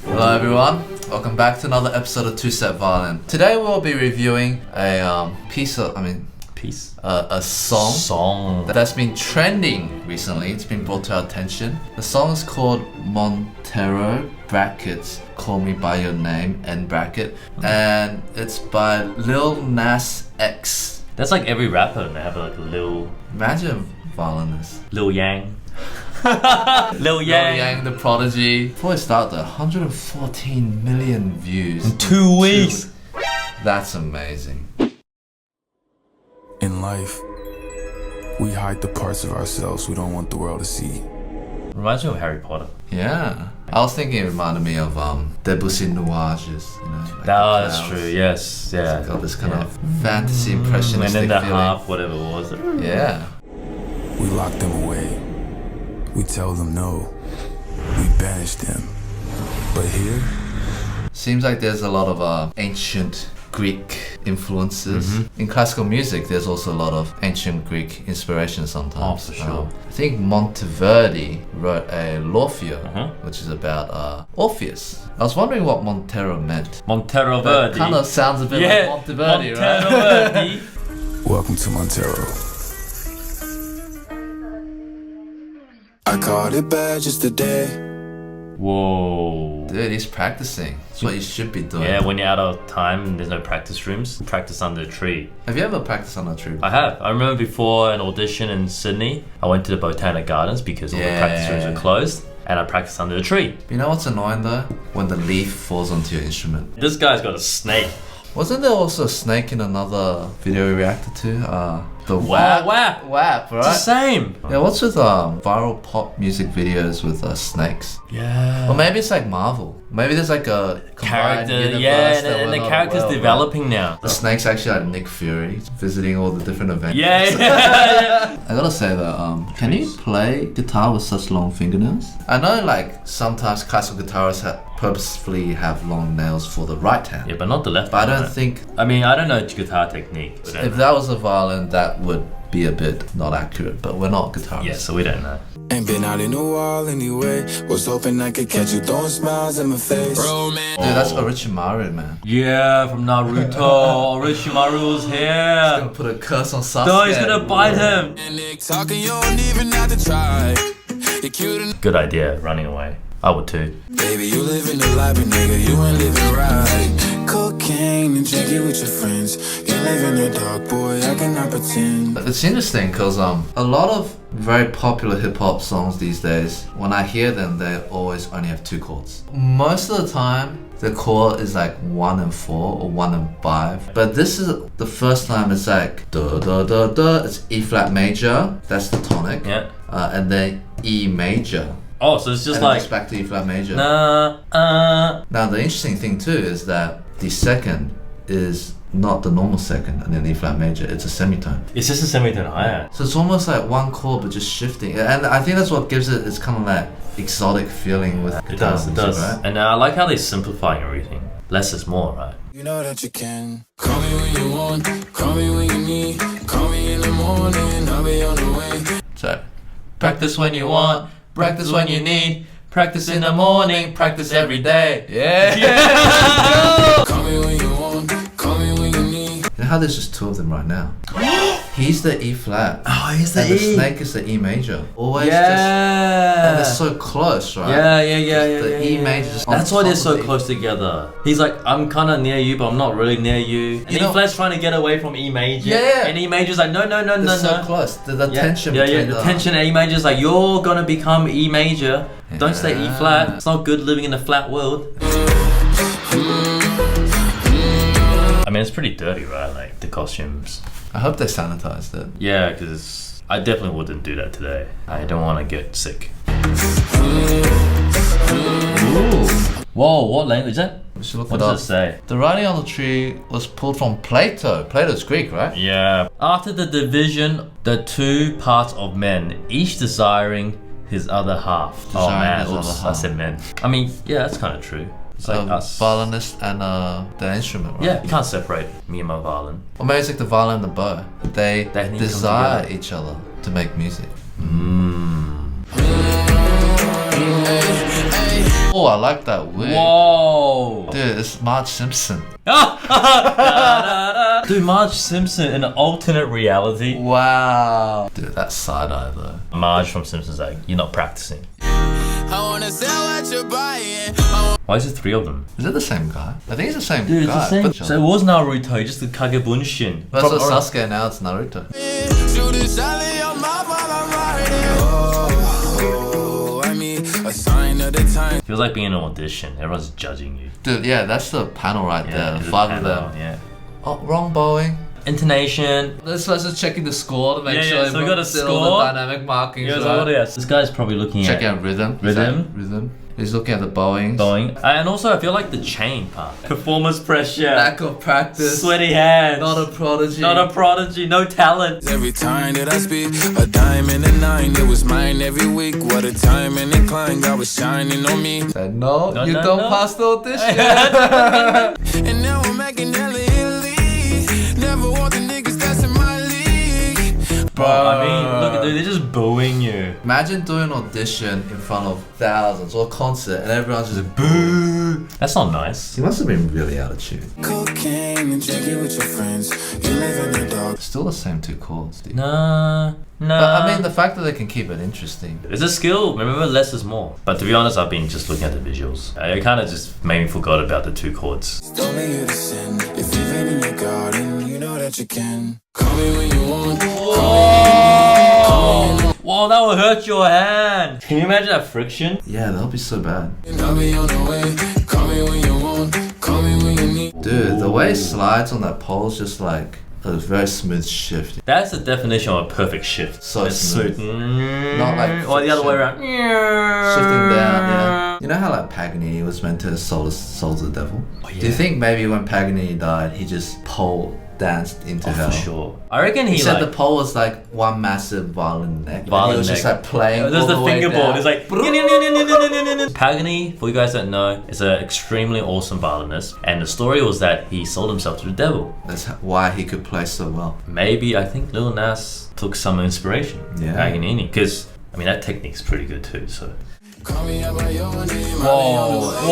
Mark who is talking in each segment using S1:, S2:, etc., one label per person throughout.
S1: Hello everyone, welcome back to another episode of Two Step Violin. Today we'll be reviewing a a song that's been trending recently. It's been brought to our attention. The song is called Montero brackets Call Me By Your Name end bracket, and it's by Lil Nas X.
S2: That's like every rapper. They have like Lil.
S1: Imagine violinist.
S2: Lil Yang.
S1: Lil Yang, the Prodigy. Before it started, 114 million views
S2: in 2 weeks.
S1: That's amazing.
S3: In life, we hide the parts of ourselves we don't want the world to see.
S2: Reminds me of Harry Potter.
S1: Yeah. I was thinking it reminded me of Debussy Nuages, you know. Like
S2: that's true, yes, yeah.
S1: It's got this kind of fantasy impressionistic
S2: and then the
S1: feeling.
S2: harp, whatever it was.
S1: Yeah.
S3: We lock them away. We tell them no. We banish them. But here,
S1: seems like there's a lot of ancient Greek influences. In classical music, there's also a lot of ancient Greek inspiration sometimes.
S2: Oh, for sure.
S1: I think Monteverdi wrote a L'Orfeo, which is about Orpheus. I was wondering what Montero meant.
S2: Montero
S1: That
S2: Verdi.
S1: kind of sounds a bit like Monteverdi,
S2: Montero
S1: right?
S2: Verdi.
S3: welcome to Montero. I caught it bad just today.
S2: Whoa.
S1: Dude, he's practicing. That's what you should be doing.
S2: Yeah, when you're out of time and there's no practice rooms, practice under a tree.
S1: Have you ever practiced on a tree?
S2: I have. I remember before an audition in Sydney, I went to the Botanic Gardens because all the practice rooms were closed, and I practiced under a tree.
S1: You know what's annoying though? When the leaf falls onto your instrument.
S2: This guy's got a snake.
S1: Wasn't there also a snake in another video we reacted to? The WAP.
S2: WAP.
S1: WAP, right?
S2: It's the same.
S1: Yeah, what's with viral pop music videos with snakes?
S2: Yeah.
S1: Or maybe it's like Marvel. Maybe there's like a combined
S2: Character,
S1: universe
S2: yeah,
S1: that
S2: and
S1: we're
S2: the
S1: not
S2: character's
S1: aware of,
S2: developing
S1: right?
S2: now.
S1: The snake's actually like Nick Fury, visiting all the different events.
S2: Yeah.
S1: I gotta say that, can you play guitar with such long fingernails? I know like sometimes classical guitarists purposefully have long nails for the right hand.
S2: Yeah, but not the left.
S1: But I
S2: hand,
S1: don't think
S2: I mean, I don't know guitar technique.
S1: if that was a violin, that would be a bit not accurate. But we're not guitarists.
S2: Yeah, so we don't know.
S3: Ain't been out in a while anyway. Was hoping I could catch you throwing smiles in my face. Bro, man.
S1: Dude, that's Orochimaru, man.
S2: Yeah, from Naruto. Orochimaru's
S1: He's
S2: here.
S1: gonna put a curse on Sasuke.
S2: No, he's gonna bite him.
S3: And they talking, you don't even have to try. You're cute and
S2: Good idea, running away. I would too.
S3: baby, you living the life, but nigga, you ain't living right. Cocaine and drinking with your friends. You live in the dark, boy, I cannot pretend.
S1: It's interesting because a lot of very popular hip hop songs these days, when I hear them, they always only have two chords. Most of the time, the chord is like 1 and 4 or 1 and 5. But this is the first time it's like da da da da. It's E flat major, that's the tonic.
S2: Yeah.
S1: And then E major.
S2: Oh, so it's just
S1: And
S2: like
S1: it's back to E flat major.
S2: nah,
S1: Now the interesting thing too is that the second is not the normal second and then E flat major, it's a semitone.
S2: It's just a semitone higher.
S1: So it's almost like one chord but just shifting. And I think that's what gives it its kind of that exotic feeling with
S2: It
S1: guitar
S2: does, it
S1: music,
S2: does.
S1: right?
S2: And I like how they're simplifying everything. Less is more, right?
S3: You know that you can. Call me when you want, call me when you need. Call me in the morning, I'll be on the way.
S1: So
S2: Practice when you want, practice when you need. Practice in the morning, practice every day.
S1: yeah.
S3: Call me when you want, call me when you need.
S1: You know how there's just two of them right now? He's the E flat.
S2: Oh, he's
S1: And the snake is the E major. Always just. And they're so close, right? The E major just on
S2: That's why they're
S1: top of
S2: so
S1: the E-
S2: close together. He's like, I'm kind of near you, but I'm not really near you. And
S1: You
S2: E
S1: know-
S2: flat's trying to get away from E major.
S1: Yeah.
S2: And E major's like, no.
S1: They're so close. The tension between
S2: The tension at E major's like, you're gonna become E major. Don't stay E
S1: Yeah.
S2: flat. It's not good living in a flat world. I mean, it's pretty dirty, right? Like the costumes.
S1: I hope they sanitized it.
S2: Yeah, because I definitely wouldn't do that today. I don't want to get sick.
S1: Ooh.
S2: Whoa, what language is that?
S1: We should look
S2: What
S1: it up.
S2: does it say?
S1: The writing on the tree was pulled from Plato. Plato's Greek, right?
S2: Yeah. After the division, the two parts of men, each desiring his other half. Oh
S1: Desiring
S2: man,
S1: his other
S2: oops, I
S1: half.
S2: said men. I mean, yeah, that's kind of true. It's like us.
S1: Violinist and the instrument, right?
S2: Yeah, you can't separate me and my violin.
S1: Or maybe it's like the violin and the bow. They
S2: They need to come
S1: desire
S2: together.
S1: each other to make music. Oh, I like that wig.
S2: Whoa.
S1: Dude, it's Marge Simpson.
S2: Dude, Marge Simpson in an alternate reality.
S1: Wow. Dude, that's side-eye though.
S2: Marge from Simpsons like, you're not practicing.
S3: I wanna sell what you're buying.
S2: Why is there 3 of them?
S1: Is it the same guy? I think it's the same
S2: Dude, it's
S1: guy.
S2: the same.
S1: But-
S2: So it was Naruto, just the Kagebunshin.
S1: That's what Sasuke, now it's Naruto.
S3: Shoot a shot in your mouth while I'm riding. Oh, I mean, a sign of the time.
S2: Feels like being in an audition. Everyone's judging you.
S1: Dude, yeah, that's the panel right there.
S2: it's a
S1: 5 of
S2: panel,
S1: them.
S2: Yeah.
S1: Oh, wrong bowing.
S2: Intonation.
S1: Let's just checking the score to make
S2: Yeah,
S1: sure
S2: so we got a
S1: all
S2: score.
S1: the dynamic markings.
S2: Yeah,
S1: right.
S2: so what else? This guy's probably looking
S1: Checking
S2: at
S1: out rhythm.
S2: Rhythm.
S1: Rhythm. He's looking at the bowings.
S2: bowing. And also, I feel like the chain part. Performance pressure.
S1: Lack of practice.
S2: Sweaty hands.
S1: Not a prodigy.
S2: Not a prodigy. No talent.
S3: Every time that I speak, a dime and a 9, it was mine every week. What a time and incline, God was shining on me.
S1: Said no,
S2: No,
S1: you
S2: no,
S1: don't
S2: no.
S1: pass the audition.
S3: And now I'm making hella Italy. Never want the niggas that's in my league.
S2: Bro, I mean, look at they're just booing you.
S1: Imagine doing an audition in front of thousands or a concert and everyone's just boo.
S2: That's not nice.
S1: He must have been really out of tune.
S3: Cocaine and drinking with your friends. You live in the dark.
S1: Still the same 2 chords, dude.
S2: Nah.
S1: But I mean, the fact that they can keep it interesting.
S2: It's a skill. Remember, less is more. But to be honest, I've been just looking at the visuals. I kind of just made me forgot about the 2 chords.
S3: Don't make you to sin. If you've been in your garden, you know that you can. Call me when you want.
S2: Whoa, that will hurt your hand. Can you imagine that friction?
S1: Yeah, that'll be so bad.
S3: I'll be on the way. Call me when you want. Call me when you need.
S1: Dude, the way it slides on that pole is just like a very smooth shift.
S2: That's the definition of a perfect shift.
S1: So
S2: It's
S1: smooth.
S2: Not
S1: like
S2: or the other way
S1: friction.
S2: around.
S1: Shifting down, yeah. You know how like Paganini was meant to Souls of the Devil?
S2: Oh,
S1: Do you
S2: yeah.
S1: think maybe when Paganini died, he just pole danced into
S2: Oh,
S1: hell?
S2: for sure. I reckon
S1: He
S2: he
S1: said
S2: like
S1: the pole was like one massive violin neck. And
S2: Violin
S1: he was just
S2: neck.
S1: like playing.
S2: There's
S1: all
S2: the
S1: way
S2: fingerboard.
S1: down.
S2: It's like Paganini, for you guys that know, is an extremely awesome violinist, and the story was that he sold himself to the devil.
S1: That's why he could play so well.
S2: Maybe I think Lil Nas took some inspiration from
S1: Yeah.
S2: Paganini, because I mean that technique's pretty good too. So.
S3: Call me out by your name.
S2: Whoa!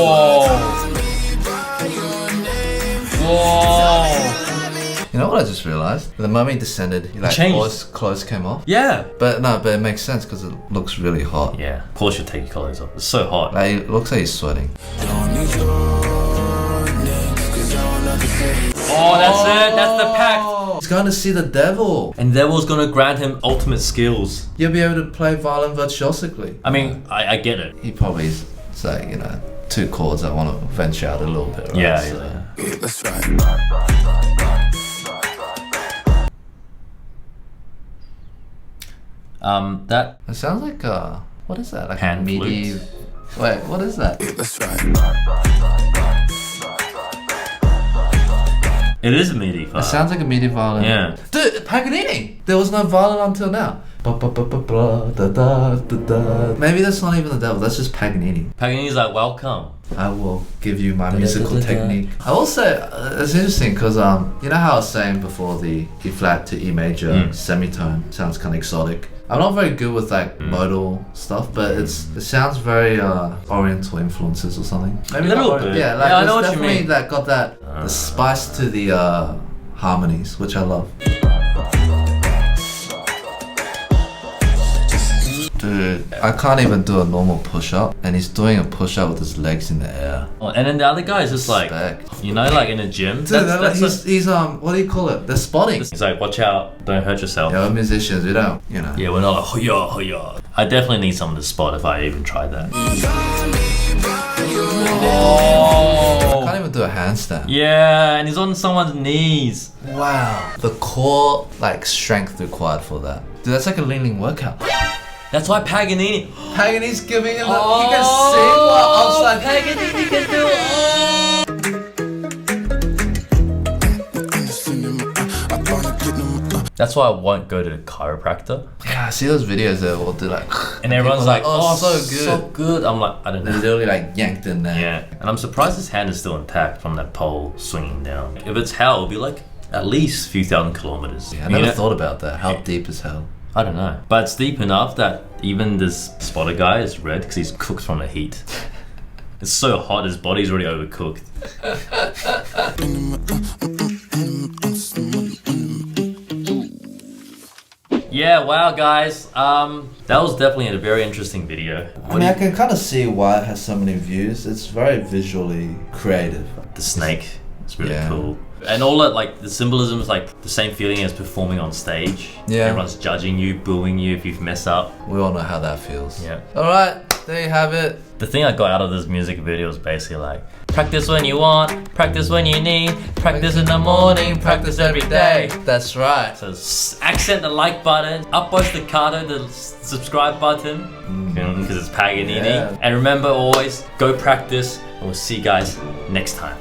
S1: You know what I just realized? The moment he descended, he like
S2: changed.
S1: all his clothes came off.
S2: Yeah.
S1: But it makes sense because it looks really hot.
S2: Yeah. Of course, you take your clothes off. It's so hot.
S1: Like it looks like he's sweating.
S3: Don't need your name. 'Cause you're not the same.
S2: Oh, that's it. That's the pact.
S1: He's going to see the devil.
S2: And Devil's gonna grant him ultimate skills.
S1: You'll be able to play violin virtuosically.
S2: I mean, I get it.
S1: He probably is like, 2 chords that want to venture out a little bit, right?
S2: Yeah,
S1: So-
S2: yeah.
S3: Yeah, that's right.
S2: That
S1: It sounds like what is that? Like
S2: Pan
S1: a MIDI.
S2: flute.
S1: Wait, what is that?
S3: Yeah, that's right.
S2: it is a MIDI
S1: It
S2: file.
S1: sounds like a MIDI violin.
S2: Yeah.
S1: Dude, Paganini! There was no violin until now. Maybe that's not even the devil, that's just Paganini.
S2: Paganini's like, welcome.
S1: I will give you my musical technique. I will say, it's interesting because, you know how I was saying before the E flat to E major semitone sounds kind of exotic. I'm not very good with like modal stuff, but it sounds very Oriental influences or something. Maybe
S2: A little
S1: not
S2: bit.
S1: Yeah, like
S2: Yeah, I
S1: there's
S2: know what you
S1: definitely
S2: mean.
S1: that got that the spice to the harmonies, which I love. Dude, I can't even do a normal push-up, and he's doing a push-up with his legs in the air.
S2: Oh, and then the other guy is just like,
S1: Respect.
S2: you know, like in a gym.
S1: Dude, he's what do you call it? They're spotting.
S2: He's like, watch out, don't hurt yourself.
S1: Yeah, we're musicians, we don't,
S2: Yeah, we're not like, hoya, hoya. I definitely need someone to spot if I even tried that. Oh.
S1: Can't even do a handstand.
S2: Yeah, and he's on someone's knees.
S1: Wow. The core, like, strength required for that. Dude, that's like a leaning workout.
S2: That's why Paganini.
S1: Paganini's giving him he can sing while outside.
S2: Paganini can do it. That's why I won't go to the chiropractor.
S1: Yeah, I see those videos that will do like...
S2: And everyone's
S1: people
S2: like,
S1: are
S2: oh,
S1: so good.
S2: So good. I'm like, I don't
S1: They're
S2: know.
S1: literally like yanked in there.
S2: Yeah, and I'm surprised his hand is still intact from that pole swinging down. If it's hell, it'll be like at least a few thousand kilometers.
S1: I never thought about that. How deep is hell?
S2: I don't know. But it's deep enough that even this spotter guy is red because he's cooked from the heat. It's so hot, his body's already overcooked. Yeah, wow, guys. That was definitely a very interesting video.
S1: I mean, I can kind of see why it has so many views. It's very visually creative.
S2: The snake, it's really
S1: Yeah.
S2: cool. And all that, like, the symbolism is like the same feeling as performing on stage.
S1: Yeah.
S2: Everyone's judging you, booing you if you've messed up.
S1: We all know how that feels.
S2: Yeah.
S1: Alright, there you have it.
S2: The thing I got out of this music video is basically like, practice when you want, practice when you need, practice in the morning, practice every day.
S1: That's right.
S2: So accent the like button, upvote staccato the subscribe button, because it's Paganini.
S1: Yeah.
S2: And remember always, go practice, and we'll see you guys next time.